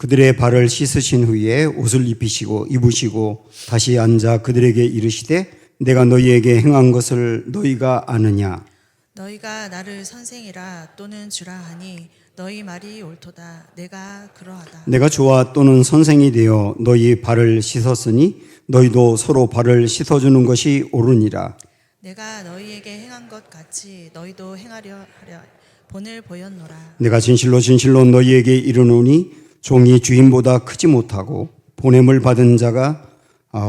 그들의 발을 씻으신 후에 옷을 입으시고 다시 앉아 그들에게 이르시되 내가 너희에게 행한 것을 너희가 아느냐. 너희가 나를 선생이라 또는 주라 하니 너희 말이 옳도다. 내가 그러하다. 내가 주와 또는 선생이 되어 너희 발을 씻었으니 너희도 서로 발을 씻어주는 것이 옳으니라. 내가 너희에게 행한 것 같이 너희도 행하려 하려 본을 보였노라. 내가 진실로 너희에게 이르노니 종이 주인보다 크지 못하고 보냄을 받은 자가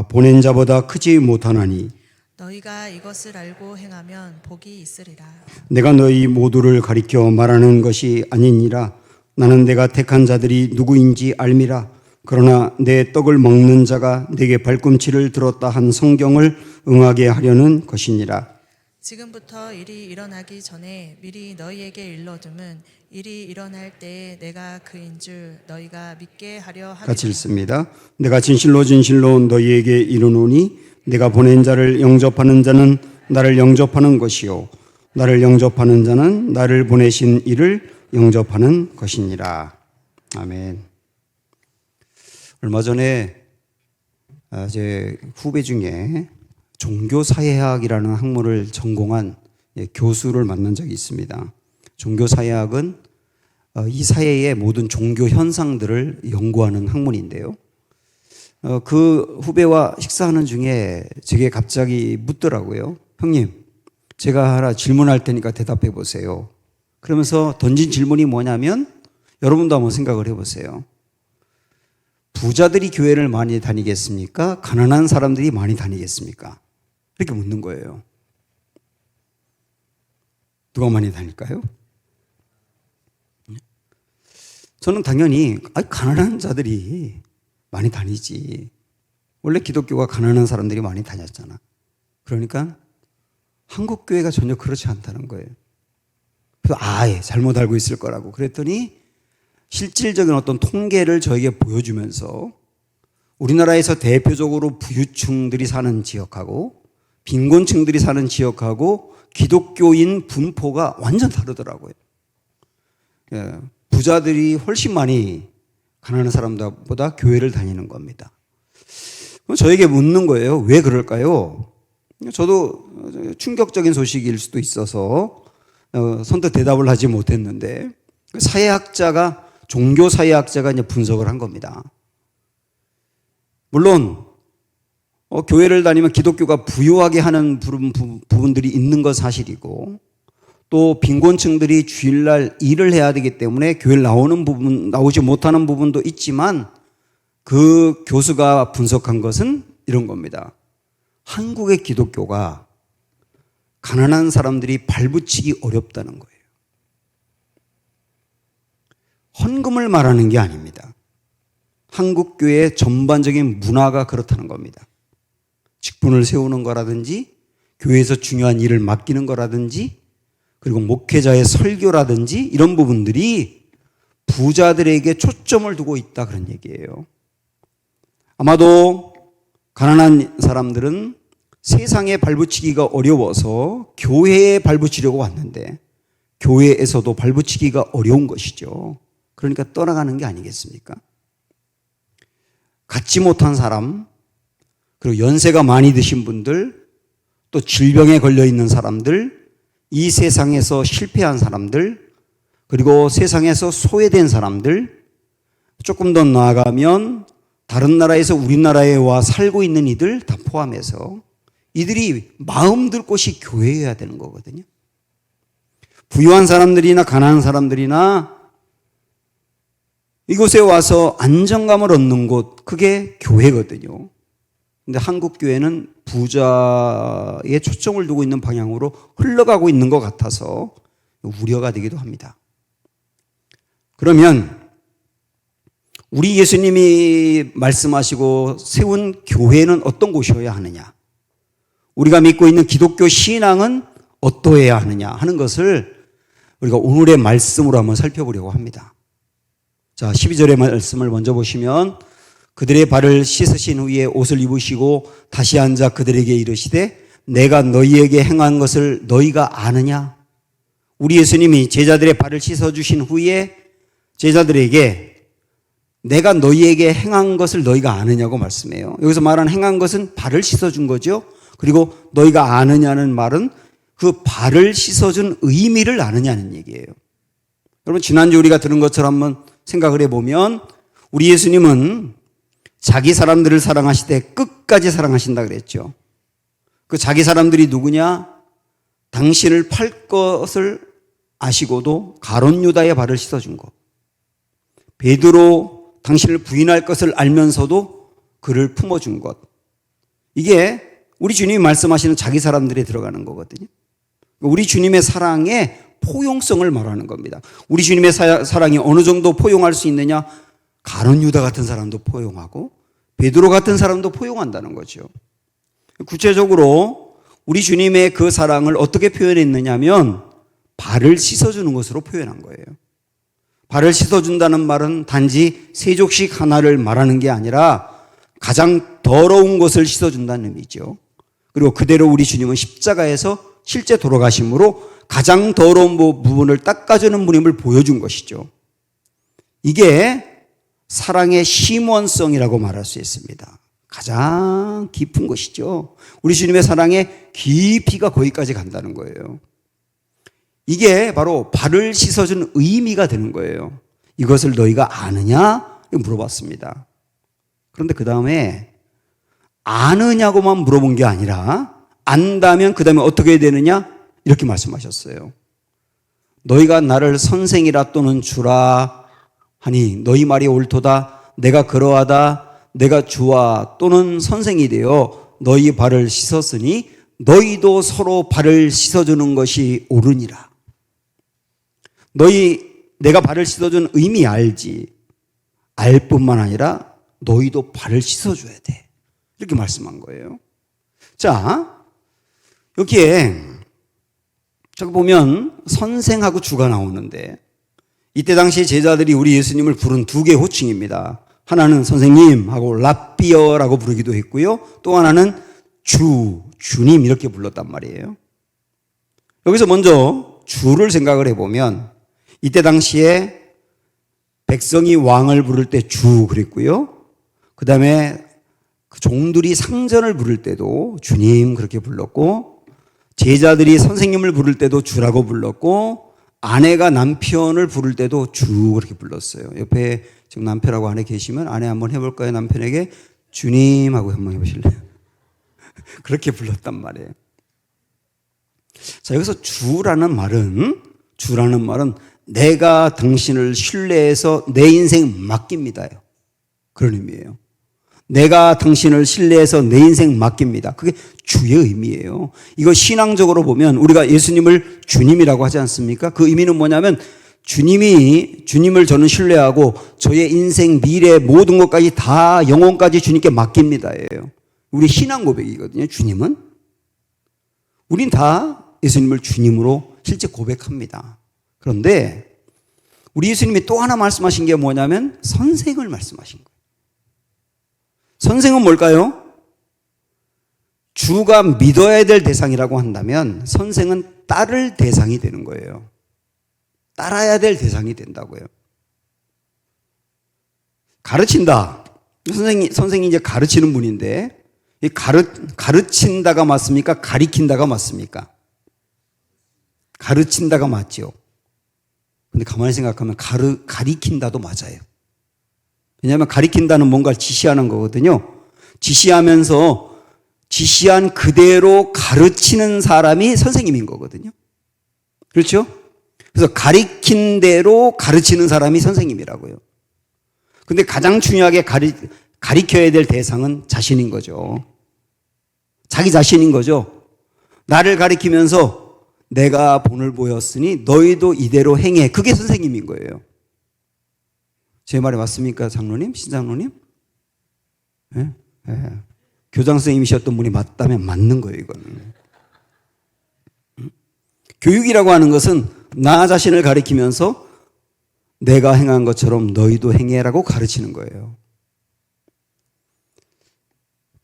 보낸 자보다 크지 못하나니 너희가 이것을 알고 행하면 복이 있으리라. 내가 너희 모두를 가리켜 말하는 것이 아니니라. 나는 내가 택한 자들이 누구인지 알미라. 그러나 내 떡을 먹는 자가 내게 발꿈치를 들었다 한 성경을 응하게 하려는 것이니라. 지금부터 일이 일어나기 전에 미리 너희에게 일러둠은 일이 일어날 때에 내가 그인 줄 너희가 믿게 하려 함이라. 같이 읽습니다. 내가 진실로 너희에게 이르노니 내가 보낸 자를 영접하는 자는 나를 영접하는 것이요 나를 영접하는 자는 나를 보내신 이를 영접하는 것이니라. 아멘. 얼마 전에 제 후배 중에 종교사회학이라는 학문을 전공한 교수를 만난 적이 있습니다. 종교사회학은 이 사회의 모든 종교 현상들을 연구하는 학문인데요. 그 후배와 식사하는 중에 제게 갑자기 묻더라고요. 형님, 제가 하나 질문할 테니까 대답해 보세요. 그러면서 던진 질문이 뭐냐면 여러분도 한번 생각을 해보세요. 부자들이 교회를 많이 다니겠습니까? 가난한 사람들이 많이 다니겠습니까? 이렇게 묻는 거예요. 누가 많이 다닐까요? 저는 당연히 가난한 자들이 많이 다니지. 원래 기독교가 가난한 사람들이 많이 다녔잖아. 그러니까 한국 교회가 전혀 그렇지 않다는 거예요. 그래서 잘못 알고 있을 거라고 그랬더니 실질적인 어떤 통계를 저에게 보여주면서 우리나라에서 대표적으로 부유층들이 사는 지역하고 빈곤층들이 사는 지역하고 기독교인 분포가 완전 다르더라고요. 부자들이 훨씬 많이 가난한 사람들보다 교회를 다니는 겁니다. 그럼 저에게 묻는 거예요. 왜 그럴까요? 저도 충격적인 소식일 수도 있어서 선뜻 대답을 하지 못했는데 종교사회학자가 이제 분석을 한 겁니다. 물론 교회를 다니면 기독교가 부유하게 하는 부분들이 있는 건 사실이고 또 빈곤층들이 주일날 일을 해야 되기 때문에 교회를 나오지 못하는 부분도 있지만 그 교수가 분석한 것은 이런 겁니다. 한국의 기독교가 가난한 사람들이 발붙이기 어렵다는 거예요. 헌금을 말하는 게 아닙니다. 한국 교회의 전반적인 문화가 그렇다는 겁니다. 직분을 세우는 거라든지 교회에서 중요한 일을 맡기는 거라든지 그리고 목회자의 설교라든지 이런 부분들이 부자들에게 초점을 두고 있다 그런 얘기예요. 아마도 가난한 사람들은 세상에 발붙이기가 어려워서 교회에 발붙이려고 왔는데 교회에서도 발붙이기가 어려운 것이죠. 그러니까 떠나가는 게 아니겠습니까? 갖지 못한 사람, 그리고 연세가 많이 드신 분들, 또 질병에 걸려 있는 사람들, 이 세상에서 실패한 사람들, 그리고 세상에서 소외된 사람들, 조금 더 나아가면 다른 나라에서 우리나라에 와 살고 있는 이들 다 포함해서 이들이 마음 들 곳이 교회여야 되는 거거든요. 부유한 사람들이나 가난한 사람들이나 이곳에 와서 안정감을 얻는 곳, 그게 교회거든요. 근데 한국 교회는 부자에 초점을 두고 있는 방향으로 흘러가고 있는 것 같아서 우려가 되기도 합니다. 그러면 우리 예수님이 말씀하시고 세운 교회는 어떤 곳이어야 하느냐? 우리가 믿고 있는 기독교 신앙은 어떠해야 하느냐 하는 것을 우리가 오늘의 말씀으로 한번 살펴보려고 합니다. 자, 12절의 말씀을 먼저 보시면 그들의 발을 씻으신 후에 옷을 입으시고 다시 앉아 그들에게 이르시되 내가 너희에게 행한 것을 너희가 아느냐? 우리 예수님이 제자들의 발을 씻어주신 후에 제자들에게 내가 너희에게 행한 것을 너희가 아느냐고 말씀해요. 여기서 말하는 행한 것은 발을 씻어준 거죠. 그리고 너희가 아느냐는 말은 그 발을 씻어준 의미를 아느냐는 얘기예요. 여러분, 지난주 우리가 들은 것처럼 한번 생각을 해보면 우리 예수님은 자기 사람들을 사랑하실 때 끝까지 사랑하신다 그랬죠. 그 자기 사람들이 누구냐? 당신을 팔 것을 아시고도 가룟 유다의 발을 씻어준 것. 베드로 당신을 부인할 것을 알면서도 그를 품어준 것. 이게 우리 주님이 말씀하시는 자기 사람들에 들어가는 거거든요. 우리 주님의 사랑의 포용성을 말하는 겁니다. 우리 주님의 사랑이 어느 정도 포용할 수 있느냐? 가룟 유다 같은 사람도 포용하고 베드로 같은 사람도 포용한다는 거죠. 구체적으로 우리 주님의 그 사랑을 어떻게 표현했느냐면 발을 씻어주는 것으로 표현한 거예요. 발을 씻어준다는 말은 단지 세족식 하나를 말하는 게 아니라 가장 더러운 것을 씻어준다는 의미죠. 그리고 그대로 우리 주님은 십자가에서 실제 돌아가심으로 가장 더러운 부분을 닦아주는 분임을 보여준 것이죠. 이게 사랑의 심원성이라고 말할 수 있습니다. 가장 깊은 것이죠. 우리 주님의 사랑의 깊이가 거기까지 간다는 거예요. 이게 바로 발을 씻어준 의미가 되는 거예요. 이것을 너희가 아느냐? 물어봤습니다. 그런데 그 다음에 아느냐고만 물어본 게 아니라 안다면 그 다음에 어떻게 해야 되느냐? 이렇게 말씀하셨어요. 너희가 나를 선생이라 또는 주라 하니 너희 말이 옳도다. 내가 그러하다. 내가 주와 또는 선생이 되어 너희 발을 씻었으니 너희도 서로 발을 씻어주는 것이 옳으니라. 내가 발을 씻어준 의미 알지. 알 뿐만 아니라 너희도 발을 씻어줘야 돼. 이렇게 말씀한 거예요. 자, 여기에 저기 보면 선생하고 주가 나오는데 이때 당시 제자들이 우리 예수님을 부른 두 개의 호칭입니다. 하나는 선생님하고 랍비어라고 부르기도 했고요. 또 하나는 주님 이렇게 불렀단 말이에요. 여기서 먼저 주를 생각을 해보면 이때 당시에 백성이 왕을 부를 때 주 그랬고요. 그 다음에 그 종들이 상전을 부를 때도 주님 그렇게 불렀고 제자들이 선생님을 부를 때도 주라고 불렀고 아내가 남편을 부를 때도 주 그렇게 불렀어요. 옆에 지금 남편하고 아내 계시면 아내 한번 해볼까요? 남편에게 주님 하고 한번 해보실래요? 그렇게 불렀단 말이에요. 자, 여기서 주라는 말은 내가 당신을 신뢰해서 내 인생 맡깁니다요. 그런 의미예요. 내가 당신을 신뢰해서 내 인생 맡깁니다. 그게 주의 의미예요. 이거 신앙적으로 보면 우리가 예수님을 주님이라고 하지 않습니까? 그 의미는 뭐냐면 주님을 저는 신뢰하고 저의 인생, 미래 모든 것까지 다 영혼까지 주님께 맡깁니다예요. 우리 신앙 고백이거든요. 주님은. 우린 다 예수님을 주님으로 실제 고백합니다. 그런데 우리 예수님이 또 하나 말씀하신 게 뭐냐면 선생을 말씀하신 거예요. 선생은 뭘까요? 주가 믿어야 될 대상이라고 한다면 선생은 따를 대상이 되는 거예요. 따라야 될 대상이 된다고요. 가르친다. 선생이 이제 가르치는 분인데 가르친다가 맞습니까? 가리킨다가 맞습니까? 가르친다가 맞죠. 근데 가만히 생각하면 가리킨다도 맞아요. 왜냐하면 가리킨다는 뭔가를 지시하는 거거든요. 지시하면서 지시한 그대로 가르치는 사람이 선생님인 거거든요. 그렇죠? 그래서 가리킨 대로 가르치는 사람이 선생님이라고요. 근데 가장 중요하게 가리켜야 될 대상은 자신인 거죠. 자기 자신인 거죠. 나를 가리키면서 내가 본을 보였으니 너희도 이대로 행해. 그게 선생님인 거예요. 제 말이 맞습니까? 장로님? 신장로님? 네? 네. 교장 선생님이셨던 분이 맞다면 맞는 거예요, 이거는. 교육이라고 하는 것은 나 자신을 가리키면서 내가 행한 것처럼 너희도 행해라고 가르치는 거예요.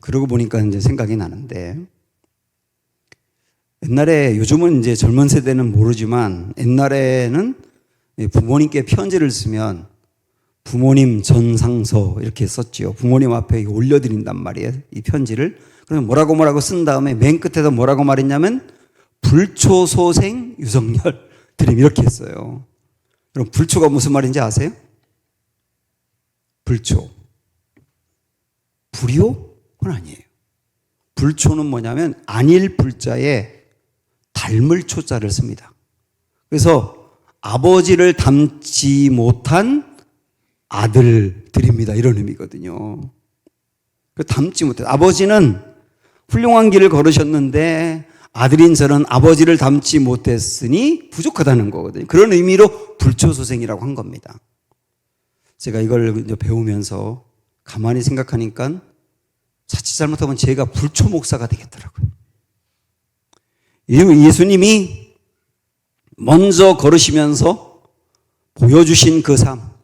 그러고 보니까 이제 생각이 나는데 옛날에 요즘은 이제 젊은 세대는 모르지만 옛날에는 부모님께 편지를 쓰면 부모님 전상서 이렇게 썼지요. 부모님 앞에 올려드린단 말이에요. 이 편지를. 그러면 뭐라고 쓴 다음에 맨 끝에서 뭐라고 말했냐면 불초소생 유석열 드림 이렇게 했어요. 그럼 불초가 무슨 말인지 아세요? 불초. 불이요? 그건 아니에요. 불초는 뭐냐면 아닐 불자에 닮을 초자를 씁니다. 그래서 아버지를 닮지 못한 아들들입니다. 이런 의미거든요. 닮지 못해. 아버지는 훌륭한 길을 걸으셨는데 아들인 저는 아버지를 닮지 못했으니 부족하다는 거거든요. 그런 의미로 불초소생이라고 한 겁니다. 제가 이걸 이제 배우면서 가만히 생각하니까 자칫 잘못하면 제가 불초 목사가 되겠더라고요. 예수님이 먼저 걸으시면서 보여주신 그 삶,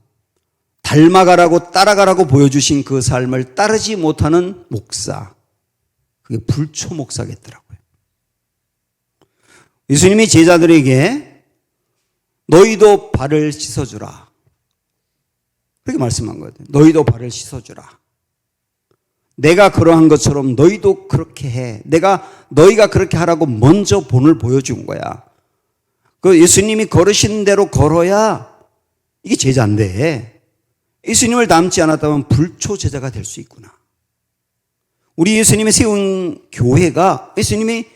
닮아가라고 따라가라고 보여주신 그 삶을 따르지 못하는 목사, 그게 불초 목사겠더라고요. 예수님이 제자들에게 너희도 발을 씻어주라 그렇게 말씀한 거예요. 너희도 발을 씻어주라. 내가 그러한 것처럼 너희도 그렇게 해. 너희가 그렇게 하라고 먼저 본을 보여준 거야. 그 예수님이 걸으신 대로 걸어야 이게 제자인데 예수님을 닮지 않았다면 불초 제자가 될 수 있구나. 우리 예수님이 세운 교회가 예수님이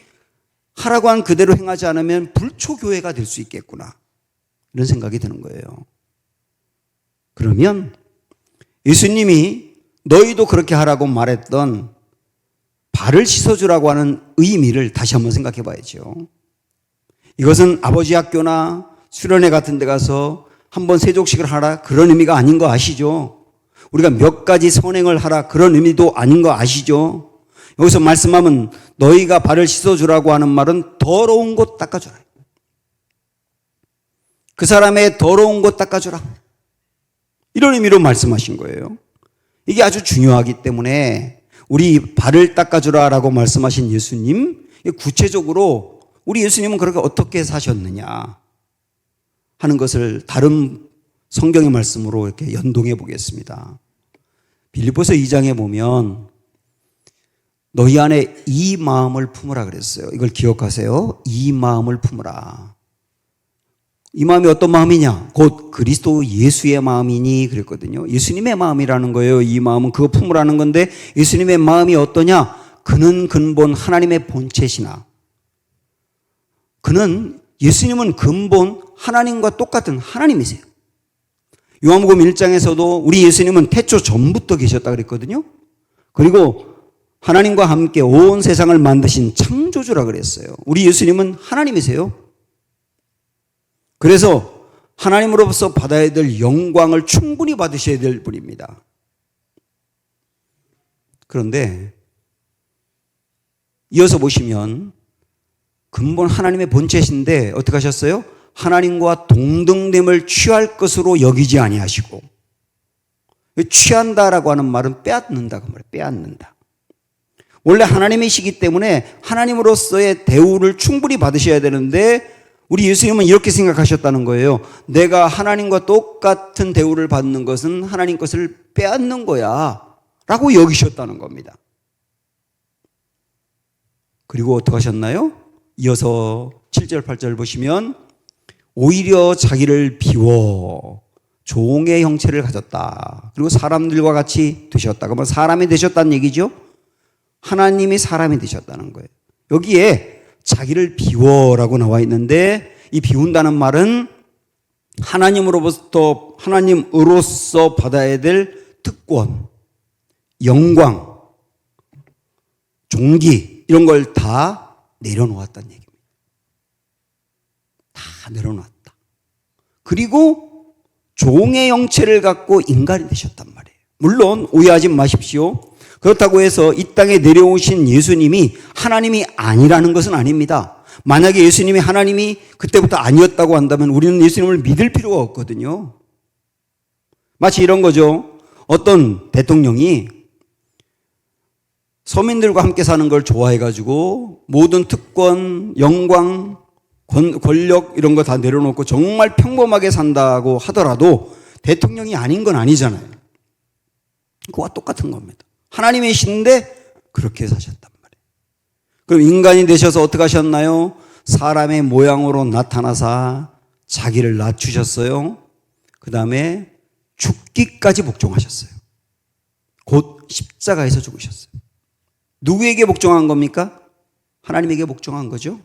하라고 한 그대로 행하지 않으면 불초 교회가 될 수 있겠구나. 이런 생각이 드는 거예요. 그러면 예수님이 너희도 그렇게 하라고 말했던 발을 씻어주라고 하는 의미를 다시 한번 생각해 봐야죠. 이것은 아버지 학교나 수련회 같은 데 가서 한번 세족식을 하라 그런 의미가 아닌 거 아시죠? 우리가 몇 가지 선행을 하라 그런 의미도 아닌 거 아시죠? 여기서 말씀하면 너희가 발을 씻어주라고 하는 말은 더러운 곳 닦아주라. 그 사람의 더러운 곳 닦아주라. 이런 의미로 말씀하신 거예요. 이게 아주 중요하기 때문에 우리 발을 닦아주라라고 말씀하신 예수님, 구체적으로 우리 예수님은 그렇게 어떻게 사셨느냐 하는 것을 다른 성경의 말씀으로 이렇게 연동해 보겠습니다. 빌립보서 2장에 보면 너희 안에 이 마음을 품으라 그랬어요. 이걸 기억하세요. 이 마음을 품으라. 이 마음이 어떤 마음이냐? 곧 그리스도 예수의 마음이니 그랬거든요. 예수님의 마음이라는 거예요. 이 마음은 그거 품으라는 건데 예수님의 마음이 어떠냐? 그는 근본 하나님의 본체시나. 예수님은 근본 하나님과 똑같은 하나님이세요. 요한복음 1장에서도 우리 예수님은 태초 전부터 계셨다 그랬거든요. 그리고 하나님과 함께 온 세상을 만드신 창조주라 그랬어요. 우리 예수님은 하나님이세요. 그래서 하나님으로부터 받아야 될 영광을 충분히 받으셔야 될 분입니다. 그런데 이어서 보시면 근본 하나님의 본체신데 어떻게 하셨어요? 하나님과 동등됨을 취할 것으로 여기지 아니하시고, 취한다라고 하는 말은 빼앗는다 그 말이에요. 빼앗는다. 원래 하나님이시기 때문에 하나님으로서의 대우를 충분히 받으셔야 되는데 우리 예수님은 이렇게 생각하셨다는 거예요. 내가 하나님과 똑같은 대우를 받는 것은 하나님 것을 빼앗는 거야 라고 여기셨다는 겁니다. 그리고 어떻게 하셨나요? 이어서 7절 8절 보시면 오히려 자기를 비워 종의 형체를 가졌다. 그리고 사람들과 같이 되셨다. 그러면 사람이 되셨다는 얘기죠. 하나님이 사람이 되셨다는 거예요. 여기에 자기를 비워라고 나와 있는데 이 비운다는 말은 하나님으로서 받아야 될 특권, 영광, 존귀 이런 걸 다 내려놓았다는 얘기입니다. 다 내려놨다. 그리고 종의 형체를 갖고 인간이 되셨단 말이에요. 물론 오해하지 마십시오. 그렇다고 해서 이 땅에 내려오신 예수님이 하나님이 아니라는 것은 아닙니다. 만약에 예수님이 하나님이 그때부터 아니었다고 한다면 우리는 예수님을 믿을 필요가 없거든요. 마치 이런 거죠. 어떤 대통령이 서민들과 함께 사는 걸 좋아해가지고 모든 특권, 영광, 권력 이런 거 다 내려놓고 정말 평범하게 산다고 하더라도 대통령이 아닌 건 아니잖아요. 그와 똑같은 겁니다. 하나님이신데 그렇게 사셨단 말이에요. 그럼 인간이 되셔서 어떻게 하셨나요? 사람의 모양으로 나타나사 자기를 낮추셨어요. 그 다음에 죽기까지 복종하셨어요. 곧 십자가에서 죽으셨어요. 누구에게 복종한 겁니까? 하나님에게 복종한 거죠.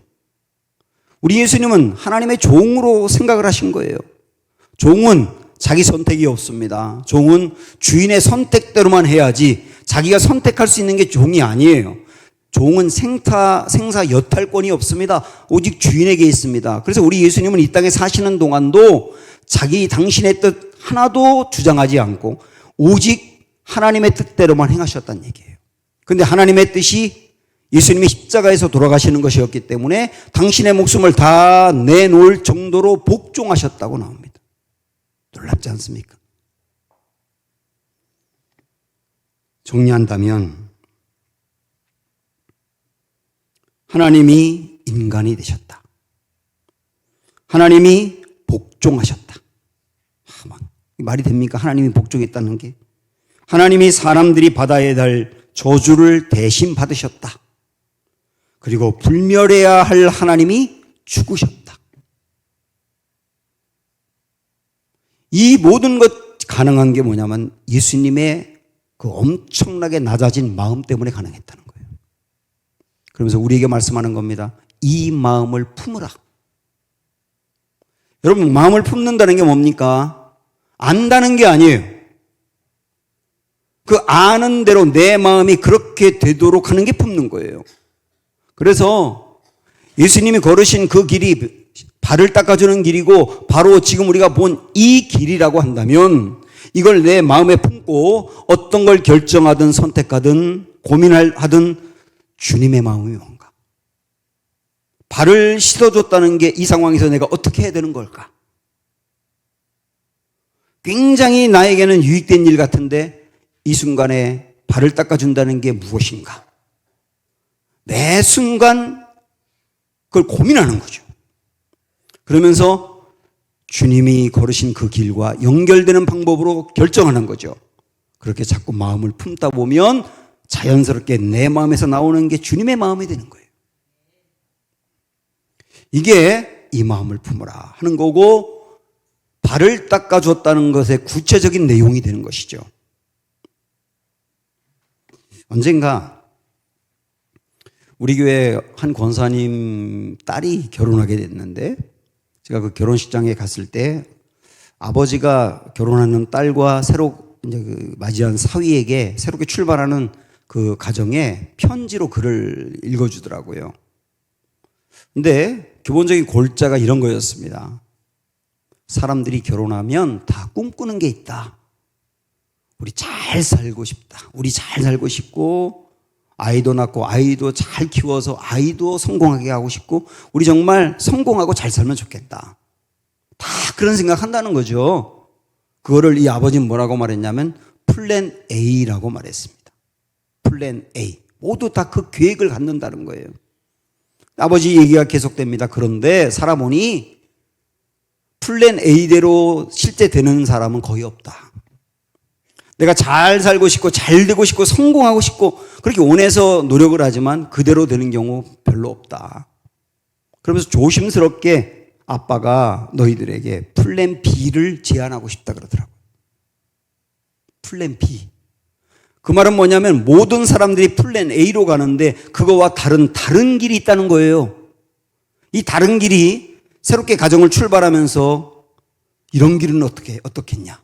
우리 예수님은 하나님의 종으로 생각을 하신 거예요. 종은 자기 선택이 없습니다. 종은 주인의 선택대로만 해야지 자기가 선택할 수 있는 게 종이 아니에요. 종은 생사 여탈권이 없습니다. 오직 주인에게 있습니다. 그래서 우리 예수님은 이 땅에 사시는 동안도 당신의 뜻 하나도 주장하지 않고 오직 하나님의 뜻대로만 행하셨다는 얘기예요. 그런데 하나님의 뜻이 예수님이 십자가에서 돌아가시는 것이었기 때문에 당신의 목숨을 다 내놓을 정도로 복종하셨다고 나옵니다. 놀랍지 않습니까? 정리한다면 하나님이 인간이 되셨다. 하나님이 복종하셨다. 말이 됩니까? 하나님이 복종했다는 게. 하나님이 사람들이 받아야 할 저주를 대신 받으셨다. 그리고 불멸해야 할 하나님이 죽으셨다. 이 모든 것 가능한 게 뭐냐면 예수님의 그 엄청나게 낮아진 마음 때문에 가능했다는 거예요. 그러면서 우리에게 말씀하는 겁니다. 이 마음을 품으라. 여러분, 마음을 품는다는 게 뭡니까? 안다는 게 아니에요. 그 아는 대로 내 마음이 그렇게 되도록 하는 게 품는 거예요. 그래서 예수님이 걸으신 그 길이 발을 닦아주는 길이고 바로 지금 우리가 본 이 길이라고 한다면 이걸 내 마음에 품고 어떤 걸 결정하든 선택하든 고민하든 주님의 마음이 뭔가? 발을 씻어줬다는 게 이 상황에서 내가 어떻게 해야 되는 걸까? 굉장히 나에게는 유익된 일 같은데 이 순간에 발을 닦아준다는 게 무엇인가? 매 순간 그걸 고민하는 거죠. 그러면서 주님이 걸으신 그 길과 연결되는 방법으로 결정하는 거죠. 그렇게 자꾸 마음을 품다 보면 자연스럽게 내 마음에서 나오는 게 주님의 마음이 되는 거예요. 이게 이 마음을 품으라 하는 거고 발을 닦아줬다는 것의 구체적인 내용이 되는 것이죠. 언젠가 우리 교회 한 권사님 딸이 결혼하게 됐는데 제가 그 결혼식장에 갔을 때 아버지가 결혼하는 딸과 새로 이제 맞이한 사위에게 새롭게 출발하는 그 가정에 편지로 글을 읽어주더라고요. 근데 기본적인 골자가 이런 거였습니다. 사람들이 결혼하면 다 꿈꾸는 게 있다. 우리 잘 살고 싶다. 우리 잘 살고 싶고 아이도 낳고 아이도 잘 키워서 아이도 성공하게 하고 싶고 우리 정말 성공하고 잘 살면 좋겠다. 다 그런 생각한다는 거죠. 그거를 이 아버지는 뭐라고 말했냐면 플랜 A라고 말했습니다. 플랜 A. 모두 다 그 계획을 갖는다는 거예요. 아버지 얘기가 계속됩니다. 그런데 살아보니 플랜 A대로 실제 되는 사람은 거의 없다. 내가 잘 살고 싶고 잘 되고 싶고 성공하고 싶고 그렇게 원해서 노력을 하지만 그대로 되는 경우 별로 없다. 그러면서 조심스럽게 아빠가 너희들에게 플랜 B를 제안하고 싶다 그러더라고요. 플랜 B. 그 말은 뭐냐면 모든 사람들이 플랜 A로 가는데 그거와 다른 길이 있다는 거예요. 이 다른 길이 새롭게 가정을 출발하면서 이런 길은 어떻겠냐?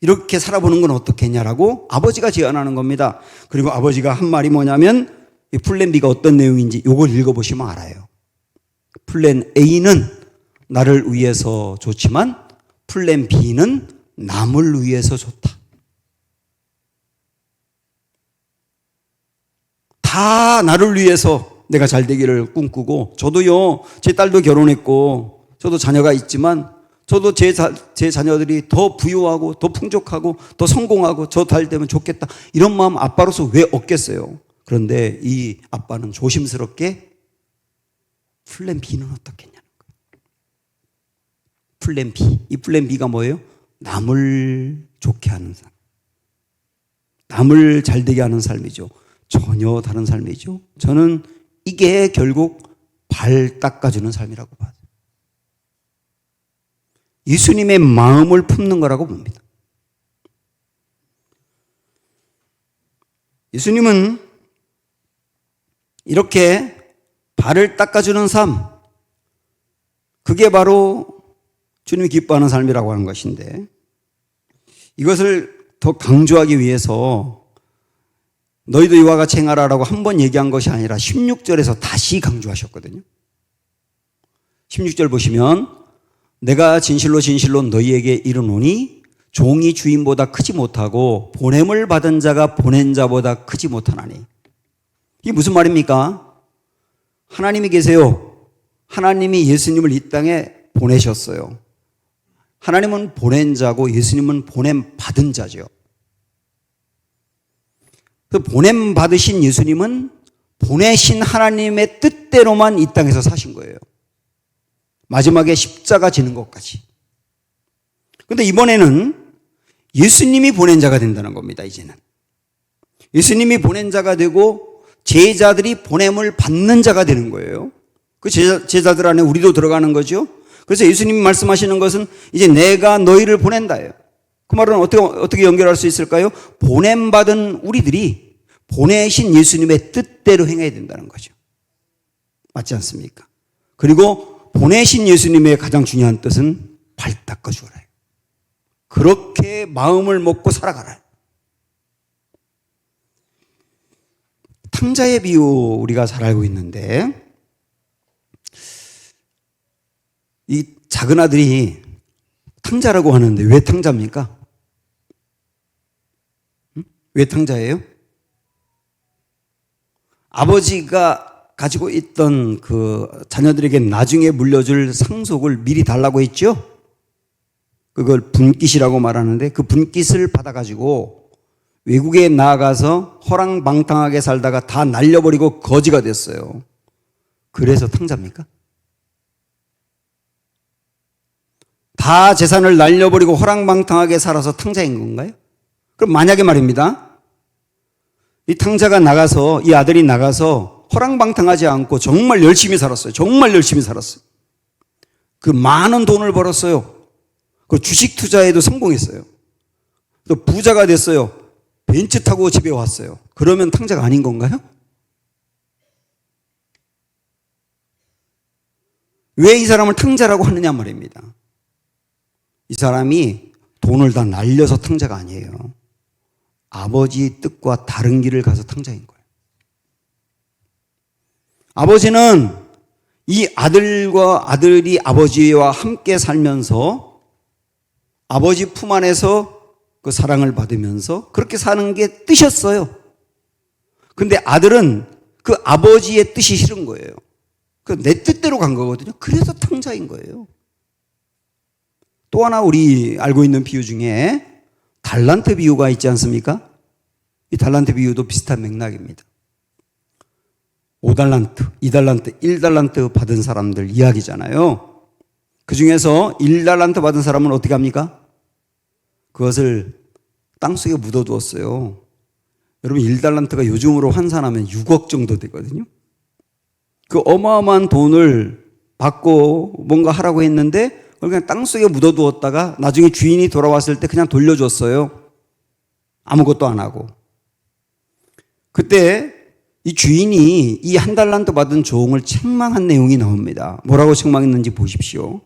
이렇게 살아보는 건 어떻겠냐라고 아버지가 제안하는 겁니다. 그리고 아버지가 한 말이 뭐냐면 이 플랜 B가 어떤 내용인지 이걸 읽어보시면 알아요. 플랜 A는 나를 위해서 좋지만 플랜 B는 남을 위해서 좋다. 다 나를 위해서 내가 잘 되기를 꿈꾸고 저도요 제 딸도 결혼했고 저도 자녀가 있지만 저도 제 자녀들이 더 부유하고 더 풍족하고 더 성공하고 저 잘 되면 좋겠다 이런 마음 아빠로서 왜 없겠어요. 그런데 이 아빠는 조심스럽게 플랜 B는 어떻겠냐는 거예요. 플랜 B. 이 플랜 B가 뭐예요? 남을 좋게 하는 삶, 남을 잘되게 하는 삶이죠. 전혀 다른 삶이죠. 저는 이게 결국 발 닦아주는 삶이라고 봐요. 예수님의 마음을 품는 거라고 봅니다. 예수님은 이렇게 발을 닦아주는 삶, 그게 바로 주님이 기뻐하는 삶이라고 하는 것인데, 이것을 더 강조하기 위해서 너희도 이와 같이 행하라라고 한 번 얘기한 것이 아니라 16절에서 다시 강조하셨거든요. 16절 보시면 내가 진실로 진실로 너희에게 이르노니 종이 주인보다 크지 못하고 보냄을 받은 자가 보낸 자보다 크지 못하나니. 이게 무슨 말입니까? 하나님이 계세요. 하나님이 예수님을 이 땅에 보내셨어요. 하나님은 보낸 자고 예수님은 보냄 받은 자죠. 그 보냄 받으신 예수님은 보내신 하나님의 뜻대로만 이 땅에서 사신 거예요. 마지막에 십자가 지는 것까지. 그런데 이번에는 예수님이 보낸 자가 된다는 겁니다. 이제는 예수님이 보낸 자가 되고 제자들이 보냄을 받는 자가 되는 거예요. 그 제자들 안에 우리도 들어가는 거죠. 그래서 예수님이 말씀하시는 것은 이제 내가 너희를 보낸다예요. 그 말은 어떻게 연결할 수 있을까요? 보냄받은 우리들이 보내신 예수님의 뜻대로 행해야 된다는 거죠. 맞지 않습니까? 그리고 보내신 예수님의 가장 중요한 뜻은 발 닦아주라. 그렇게 마음을 먹고 살아가라. 탕자의 비유 우리가 잘 알고 있는데, 이 작은 아들이 탕자라고 하는데 왜 탕자입니까? 왜 탕자예요? 아버지가 가지고 있던 그 자녀들에게 나중에 물려줄 상속을 미리 달라고 했죠? 그걸 분깃이라고 말하는데 그 분깃을 받아가지고 외국에 나아가서 허랑방탕하게 살다가 다 날려버리고 거지가 됐어요. 그래서 탕자입니까? 다 재산을 날려버리고 허랑방탕하게 살아서 탕자인 건가요? 그럼 만약에 말입니다. 이 탕자가 나가서, 이 아들이 나가서 허랑방탕하지 않고 정말 열심히 살았어요. 정말 열심히 살았어요. 그 많은 돈을 벌었어요. 그 주식 투자에도 성공했어요. 또 부자가 됐어요. 벤츠 타고 집에 왔어요. 그러면 탕자가 아닌 건가요? 왜 이 사람을 탕자라고 하느냐 말입니다. 이 사람이 돈을 다 날려서 탕자가 아니에요. 아버지 뜻과 다른 길을 가서 탕자인 거예요. 아버지는 이 아들이 아버지와 함께 살면서 아버지 품 안에서 그 사랑을 받으면서 그렇게 사는 게 뜻이었어요. 근데 아들은 그 아버지의 뜻이 싫은 거예요. 그 내 뜻대로 간 거거든요. 그래서 탕자인 거예요. 또 하나 우리 알고 있는 비유 중에 달란트 비유가 있지 않습니까? 이 달란트 비유도 비슷한 맥락입니다. 5달란트, 2달란트, 1달란트 받은 사람들 이야기잖아요. 그 중에서 1달란트 받은 사람은 어떻게 합니까? 그것을 땅속에 묻어두었어요. 여러분 1달란트가 요즘으로 환산하면 6억 정도 되거든요. 그 어마어마한 돈을 받고 뭔가 하라고 했는데 그걸 그냥 땅속에 묻어두었다가 나중에 주인이 돌아왔을 때 그냥 돌려줬어요. 아무것도 안 하고. 그때 이 주인이 이 1달란트 받은 종을 책망한 내용이 나옵니다. 뭐라고 책망했는지 보십시오.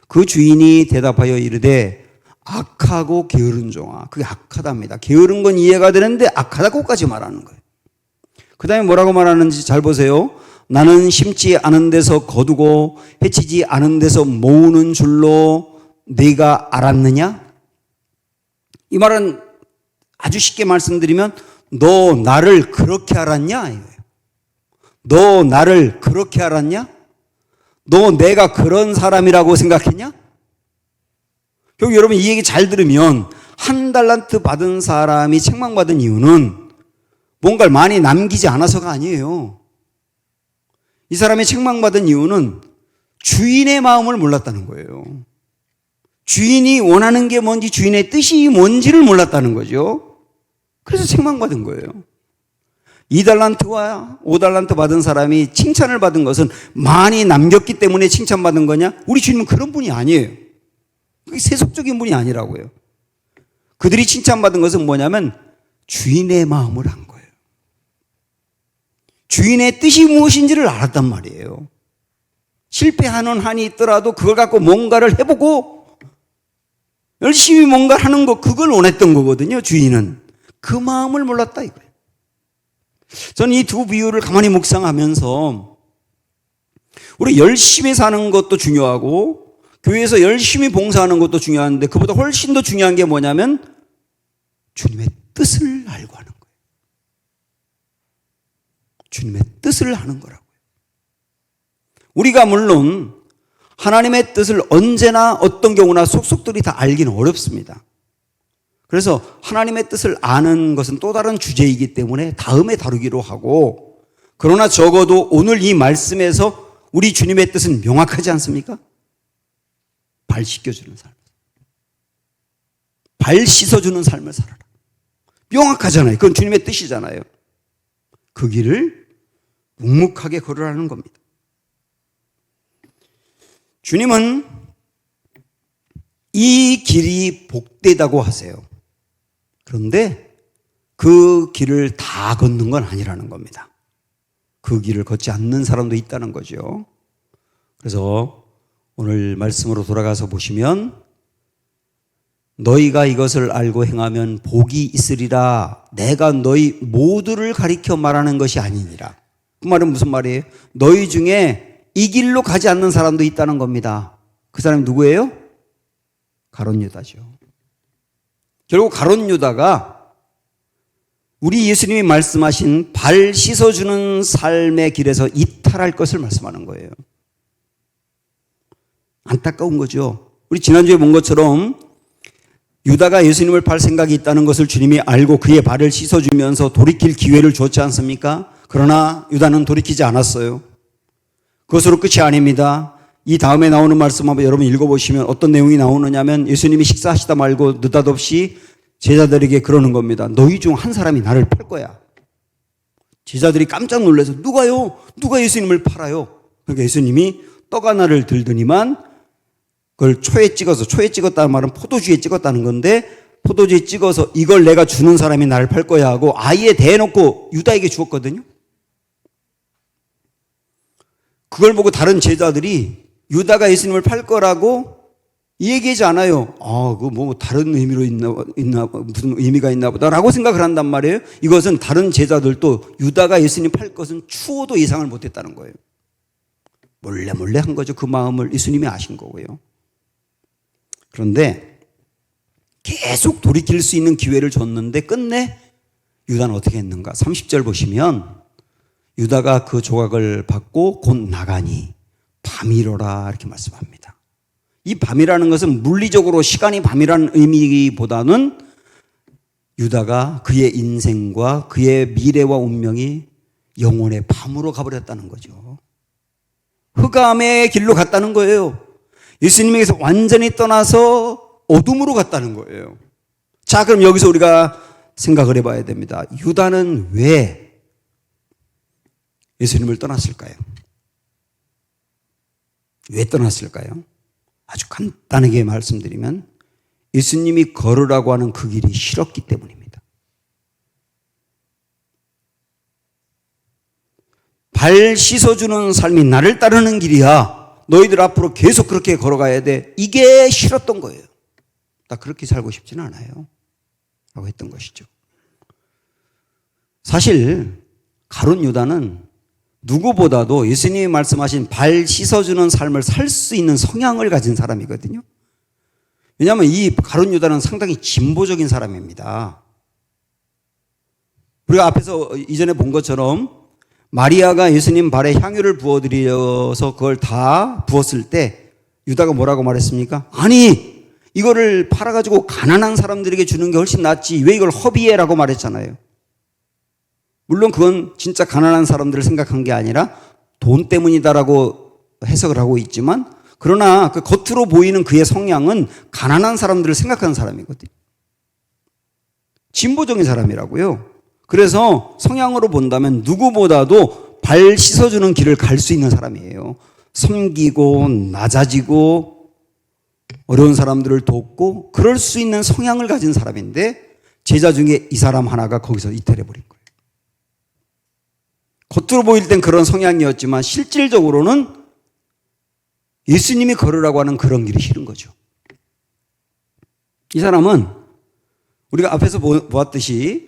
그 주인이 대답하여 이르되 악하고 게으른 종아. 그게 악하답니다. 게으른 건 이해가 되는데 악하다고까지 말하는 거예요. 그 다음에 뭐라고 말하는지 잘 보세요. 나는 심지 않은 데서 거두고 해치지 않은 데서 모으는 줄로 네가 알았느냐? 이 말은 아주 쉽게 말씀드리면 너 나를 그렇게 알았냐? 이거예요. 너 나를 그렇게 알았냐? 너 내가 그런 사람이라고 생각했냐? 결국 여러분 이 얘기 잘 들으면 1달란트 받은 사람이 책망받은 이유는 뭔가를 많이 남기지 않아서가 아니에요. 이 사람이 책망받은 이유는 주인의 마음을 몰랐다는 거예요. 주인이 원하는 게 뭔지, 주인의 뜻이 뭔지를 몰랐다는 거죠. 그래서 책망받은 거예요. 2달란트와 5달란트 받은 사람이 칭찬을 받은 것은 많이 남겼기 때문에 칭찬받은 거냐? 우리 주님은 그런 분이 아니에요. 그게 세속적인 분이 아니라고요. 그들이 칭찬받은 것은 뭐냐면 주인의 마음을 한 거예요. 주인의 뜻이 무엇인지를 알았단 말이에요. 실패하는 한이 있더라도 그걸 갖고 뭔가를 해보고 열심히 뭔가 하는 거, 그걸 원했던 거거든요. 주인은 그 마음을 몰랐다 이거예요. 저는 이 두 비유를 가만히 묵상하면서 우리 열심히 사는 것도 중요하고 교회에서 열심히 봉사하는 것도 중요한데 그보다 훨씬 더 중요한 게 뭐냐면 주님의 뜻을 알고 하는 거예요. 주님의 뜻을 하는 거라고요. 우리가 물론 하나님의 뜻을 언제나 어떤 경우나 속속들이 다 알기는 어렵습니다. 그래서 하나님의 뜻을 아는 것은 또 다른 주제이기 때문에 다음에 다루기로 하고, 그러나 적어도 오늘 이 말씀에서 우리 주님의 뜻은 명확하지 않습니까? 발 씻겨주는 삶, 발 씻어주는 삶을 살아라. 명확하잖아요. 그건 주님의 뜻이잖아요. 그 길을 묵묵하게 걸으라는 겁니다. 주님은 이 길이 복되다고 하세요. 그런데 그 길을 다 걷는 건 아니라는 겁니다. 그 길을 걷지 않는 사람도 있다는 거죠. 그래서 오늘 말씀으로 돌아가서 보시면 너희가 이것을 알고 행하면 복이 있으리라. 내가 너희 모두를 가리켜 말하는 것이 아니니라. 그 말은 무슨 말이에요? 너희 중에 이 길로 가지 않는 사람도 있다는 겁니다. 그 사람이 누구예요? 가룟 유다죠. 결국 가룟 유다가 우리 예수님이 말씀하신 발 씻어주는 삶의 길에서 이탈할 것을 말씀하는 거예요. 안타까운 거죠. 우리 지난주에 본 것처럼 유다가 예수님을 팔 생각이 있다는 것을 주님이 알고 그의 발을 씻어주면서 돌이킬 기회를 줬지 않습니까? 그러나 유다는 돌이키지 않았어요. 그것으로 끝이 아닙니다. 이 다음에 나오는 말씀 한번 여러분 읽어보시면 어떤 내용이 나오느냐면 예수님이 식사하시다 말고 느닷없이 제자들에게 그러는 겁니다. 너희 중 한 사람이 나를 팔 거야. 제자들이 깜짝 놀라서 누가요? 누가 예수님을 팔아요? 그러니까 예수님이 떡 하나를 들더니만 그걸 초에 찍었다는 말은 포도주에 찍었다는 건데 포도주에 찍어서 이걸 내가 주는 사람이 나를 팔 거야 하고 아예 대놓고 유다에게 주었거든요. 그걸 보고 다른 제자들이 유다가 예수님을 팔 거라고 얘기하지 않아요. 그거 뭐 다른 의미로 있나 무슨 의미가 있나 보다라고 생각을 한단 말이에요. 이것은 다른 제자들도 유다가 예수님 팔 것은 추호도 예상을 못했다는 거예요. 몰래 한 거죠. 그 마음을 예수님이 아신 거고요. 그런데 계속 돌이킬 수 있는 기회를 줬는데 끝내 유다는 어떻게 했는가? 30절 보시면 유다가 그 조각을 받고 곧 나가니 밤이로라 이렇게 말씀합니다. 이 밤이라는 것은 물리적으로 시간이 밤이라는 의미보다는 유다가 그의 인생과 그의 미래와 운명이 영혼의 밤으로 가버렸다는 거죠. 흑암의 길로 갔다는 거예요. 예수님에게서 완전히 떠나서 어둠으로 갔다는 거예요. 자, 그럼 여기서 우리가 생각을 해봐야 됩니다. 유다는 왜 예수님을 떠났을까요? 왜 떠났을까요? 아주 간단하게 말씀드리면 예수님이 걸으라고 하는 그 길이 싫었기 때문입니다. 발 씻어주는 삶이 나를 따르는 길이야. 너희들 앞으로 계속 그렇게 걸어가야 돼. 이게 싫었던 거예요. 나 그렇게 살고 싶지는 않아요. 라고 했던 것이죠. 사실 가룟 유다는 누구보다도 예수님이 말씀하신 발 씻어주는 삶을 살 수 있는 성향을 가진 사람이거든요. 왜냐하면 이 가룟 유다는 상당히 진보적인 사람입니다. 우리가 앞에서 이전에 본 것처럼 마리아가 예수님 발에 향유를 부어드려서 그걸 다 부었을 때 유다가 뭐라고 말했습니까? 아니, 이거를 팔아가지고 가난한 사람들에게 주는 게 훨씬 낫지 왜 이걸 허비해라고 말했잖아요. 물론 그건 진짜 가난한 사람들을 생각한 게 아니라 돈 때문이다라고 해석을 하고 있지만 그러나 그 겉으로 보이는 그의 성향은 가난한 사람들을 생각하는 사람이거든요. 진보적인 사람이라고요. 그래서 성향으로 본다면 누구보다도 발 씻어주는 길을 갈 수 있는 사람이에요. 섬기고 낮아지고 어려운 사람들을 돕고 그럴 수 있는 성향을 가진 사람인데 제자 중에 이 사람 하나가 거기서 이탈해 버린 거예요. 겉으로 보일 땐 그런 성향이었지만 실질적으로는 예수님이 걸으라고 하는 그런 길이 싫은 거죠. 이 사람은 우리가 앞에서 보았듯이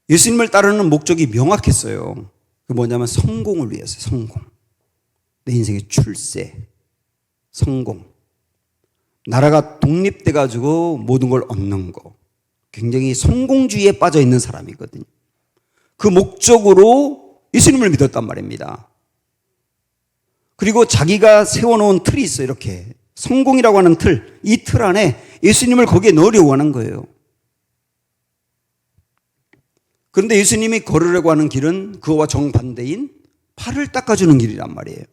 예수님을 따르는 목적이 명확했어요. 그 뭐냐면 성공을 위해서. 성공. 내 인생의 출세, 성공. 나라가 독립돼 가지고 모든 걸 얻는 거. 굉장히 성공주의에 빠져 있는 사람이거든요. 그 목적으로 예수님을 믿었단 말입니다. 그리고 자기가 세워놓은 틀이 있어요. 이렇게 성공이라고 하는 틀, 이 틀 안에 예수님을 거기에 넣으려고 하는 거예요. 그런데 예수님이 걸으려고 하는 길은 그와 정반대인 팔을 닦아주는 길이란 말이에요.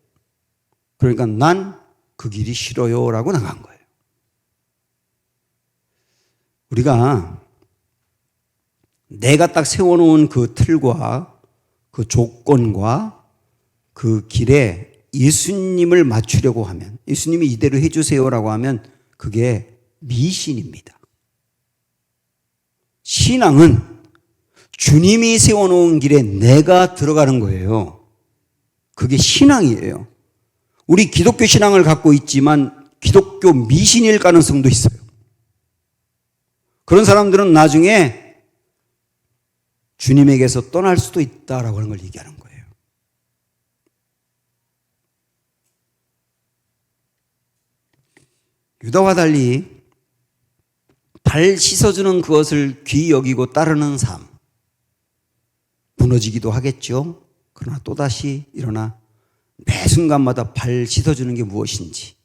그러니까 난 그 길이 싫어요 라고 나간 거예요. 우리가 내가 딱 세워놓은 그 틀과 그 조건과 그 길에 예수님을 맞추려고 하면, 예수님이 이대로 해주세요라고 하면 그게 미신입니다. 신앙은 주님이 세워놓은 길에 내가 들어가는 거예요. 그게 신앙이에요. 우리 기독교 신앙을 갖고 있지만 기독교 미신일 가능성도 있어요. 그런 사람들은 나중에 주님에게서 떠날 수도 있다라고 하는 걸 얘기하는 거예요. 유다와 달리 발 씻어주는 그것을 귀히 여기고 따르는 삶, 무너지기도 하겠죠. 그러나 또다시 일어나 매 순간마다 발 씻어주는 게 무엇인지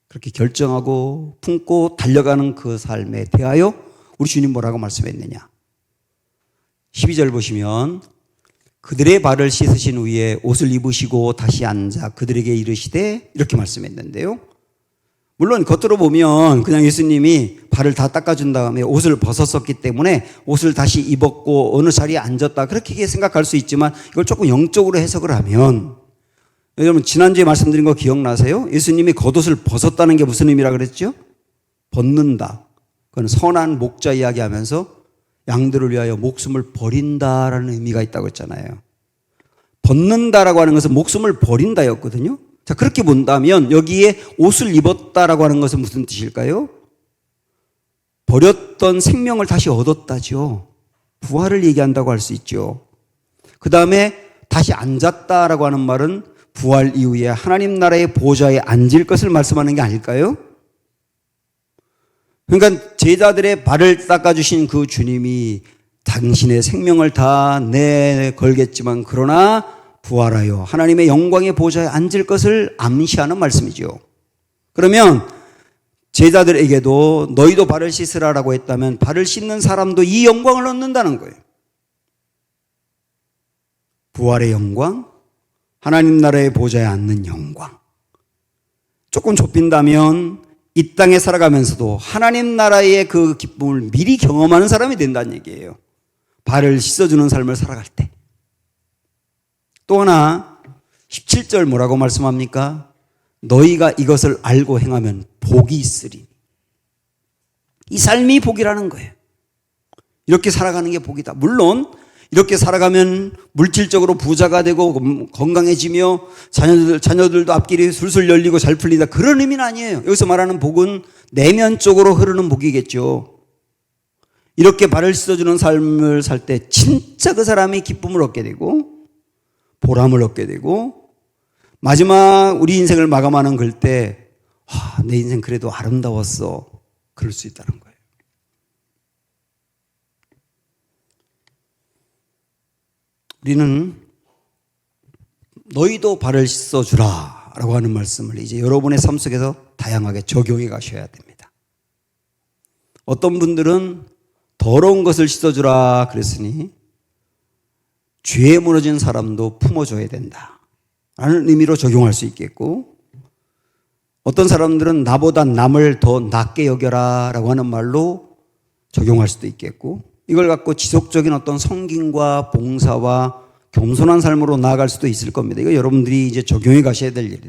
그렇게 결정하고 품고 달려가는 그 삶에 대하여 우리 주님 뭐라고 말씀했느냐. 12절 보시면 그들의 발을 씻으신 후에 옷을 입으시고 다시 앉아 그들에게 이르시되 이렇게 말씀했는데요. 물론 겉으로 보면 그냥 예수님이 발을 다 닦아준 다음에 옷을 벗었었기 때문에 옷을 다시 입었고 어느 자리에 앉았다 그렇게 생각할 수 있지만 이걸 조금 영적으로 해석을 하면, 여러분 지난주에 말씀드린 거 기억나세요? 예수님이 겉옷을 벗었다는 게 무슨 의미라 그랬죠? 벗는다. 그건 선한 목자 이야기하면서 양들을 위하여 목숨을 버린다라는 의미가 있다고 했잖아요. 벗는다라고 하는 것은 목숨을 버린다였거든요. 자, 그렇게 본다면 여기에 옷을 입었다라고 하는 것은 무슨 뜻일까요? 버렸던 생명을 다시 얻었다죠. 부활을 얘기한다고 할 수 있죠. 그 다음에 다시 앉았다라고 하는 말은 부활 이후에 하나님 나라의 보좌에 앉을 것을 말씀하는 게 아닐까요? 그러니까 제자들의 발을 닦아주신 그 주님이 당신의 생명을 다 내걸겠지만 그러나 부활하여 하나님의 영광의 보좌에 앉을 것을 암시하는 말씀이죠. 그러면 제자들에게도 너희도 발을 씻으라라고 했다면 발을 씻는 사람도 이 영광을 얻는다는 거예요. 부활의 영광, 하나님 나라의 보좌에 앉는 영광. 조금 좁힌다면 이 땅에 살아가면서도 하나님 나라의 그 기쁨을 미리 경험하는 사람이 된다는 얘기예요. 발을 씻어주는 삶을 살아갈 때. 또 하나 17절 뭐라고 말씀합니까? 너희가 이것을 알고 행하면 복이 있으리. 이 삶이 복이라는 거예요. 이렇게 살아가는 게 복이다. 물론 이렇게 살아가면 물질적으로 부자가 되고 건강해지며 자녀들도 앞길이 술술 열리고 잘 풀린다. 그런 의미는 아니에요. 여기서 말하는 복은 내면적으로 흐르는 복이겠죠. 이렇게 발을 씻어주는 삶을 살 때 진짜 그 사람이 기쁨을 얻게 되고 보람을 얻게 되고 마지막 우리 인생을 마감하는 그때 내 인생 그래도 아름다웠어. 그럴 수 있다는 거예요. 우리는 너희도 발을 씻어주라 라고 하는 말씀을 이제 여러분의 삶 속에서 다양하게 적용해 가셔야 됩니다. 어떤 분들은 더러운 것을 씻어주라 그랬으니 죄에 무너진 사람도 품어줘야 된다 라는 의미로 적용할 수 있겠고, 어떤 사람들은 나보다 남을 더 낮게 여겨라 라고 하는 말로 적용할 수도 있겠고, 이걸 갖고 지속적인 어떤 섬김과 봉사와 겸손한 삶으로 나아갈 수도 있을 겁니다. 이거 여러분들이 이제 적용해 가셔야 될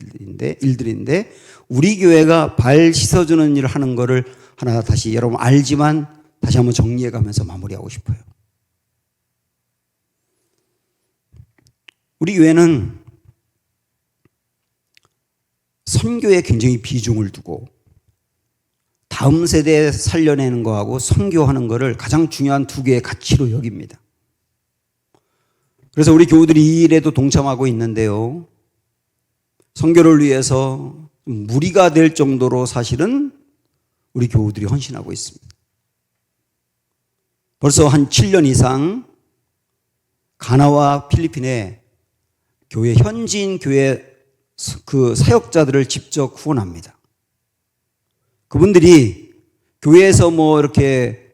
일들인데, 우리 교회가 발 씻어주는 일을 하는 거를 하나 다시 여러분 알지만 다시 한번 정리해 가면서 마무리하고 싶어요. 우리 교회는 선교에 굉장히 비중을 두고 다음 세대에 살려내는 거하고 선교하는 거를 가장 중요한 두 개의 가치로 여깁니다. 그래서 우리 교우들이 이 일에도 동참하고 있는데요. 선교를 위해서 무리가 될 정도로 사실은 우리 교우들이 헌신하고 있습니다. 벌써 한 7년 이상 가나와 필리핀에 교회, 현지인 교회 그 사역자들을 직접 후원합니다. 그분들이 교회에서 뭐 이렇게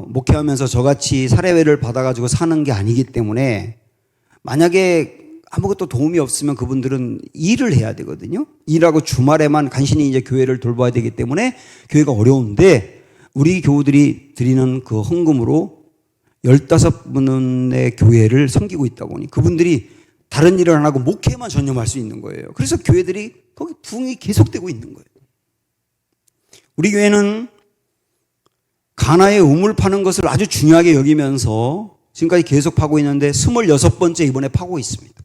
목회하면서 저같이 사례회를 받아가지고 사는 게 아니기 때문에 만약에 아무것도 도움이 없으면 그분들은 일을 해야 되거든요. 일하고 주말에만 간신히 이제 교회를 돌봐야 되기 때문에 교회가 어려운데, 우리 교우들이 드리는 그 헌금으로 15분의 교회를 섬기고 있다고 하니 그분들이 다른 일을 안 하고 목회만 전념할 수 있는 거예요. 그래서 교회들이 거기 부흥이 계속되고 있는 거예요. 우리 교회는 가나에 우물 파는 것을 아주 중요하게 여기면서 지금까지 계속 파고 있는데 26번째 이번에 파고 있습니다.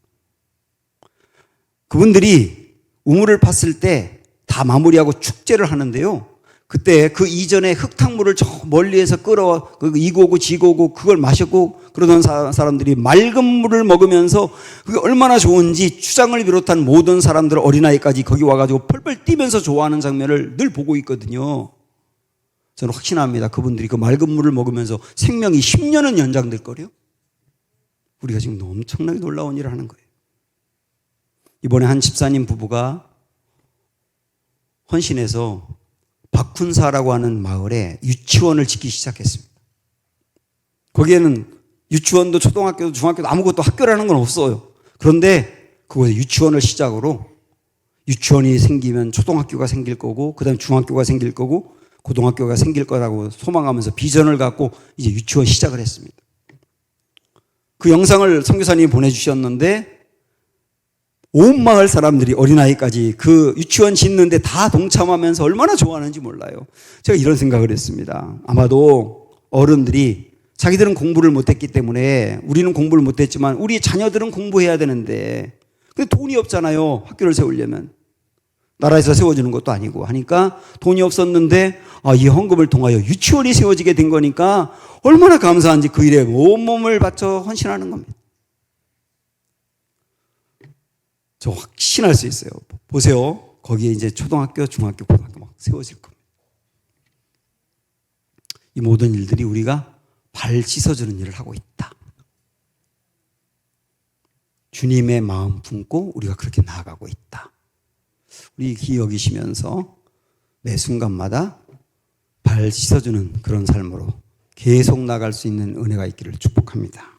그분들이 우물을 팠을 때 다 마무리하고 축제를 하는데요. 그때 그 이전에 흙탕물을 저 멀리에서 끌어 이고고 지고고 그걸 마셨고 그러던 사람들이 맑은 물을 먹으면서 그게 얼마나 좋은지 추장을 비롯한 모든 사람들, 어린아이까지 거기 와가지고 펄펄 뛰면서 좋아하는 장면을 늘 보고 있거든요. 저는 확신합니다. 그분들이 그 맑은 물을 먹으면서 생명이 10년은 연장될 거래요. 우리가 지금 엄청나게 놀라운 일을 하는 거예요. 이번에 한 집사님 부부가 헌신해서 박훈사라고 하는 마을에 유치원을 짓기 시작했습니다. 거기에는 유치원도 초등학교도 중학교도 아무것도 학교라는 건 없어요. 그런데 그곳에 유치원을 시작으로 유치원이 생기면 초등학교가 생길 거고 그다음에 중학교가 생길 거고 고등학교가 생길 거라고 소망하면서 비전을 갖고 이제 유치원 시작을 했습니다. 그 영상을 선교사님이 보내주셨는데 온 마을 사람들이 어린아이까지 그 유치원 짓는데 다 동참하면서 얼마나 좋아하는지 몰라요. 제가 이런 생각을 했습니다. 아마도 어른들이 자기들은 공부를 못했기 때문에 우리는 공부를 못했지만 우리 자녀들은 공부해야 되는데 근데 돈이 없잖아요. 학교를 세우려면. 나라에서 세워주는 것도 아니고 하니까 돈이 없었는데 이 헌금을 통하여 유치원이 세워지게 된 거니까 얼마나 감사한지 그 일에 온몸을 바쳐 헌신하는 겁니다. 저 확신할 수 있어요. 보세요. 거기에 이제 초등학교, 중학교, 고등학교 막 세워질 겁니다. 이 모든 일들이 우리가 발 씻어주는 일을 하고 있다. 주님의 마음 품고 우리가 그렇게 나아가고 있다. 우리 기억이시면서 매 순간마다 발 씻어주는 그런 삶으로 계속 나갈 수 있는 은혜가 있기를 축복합니다.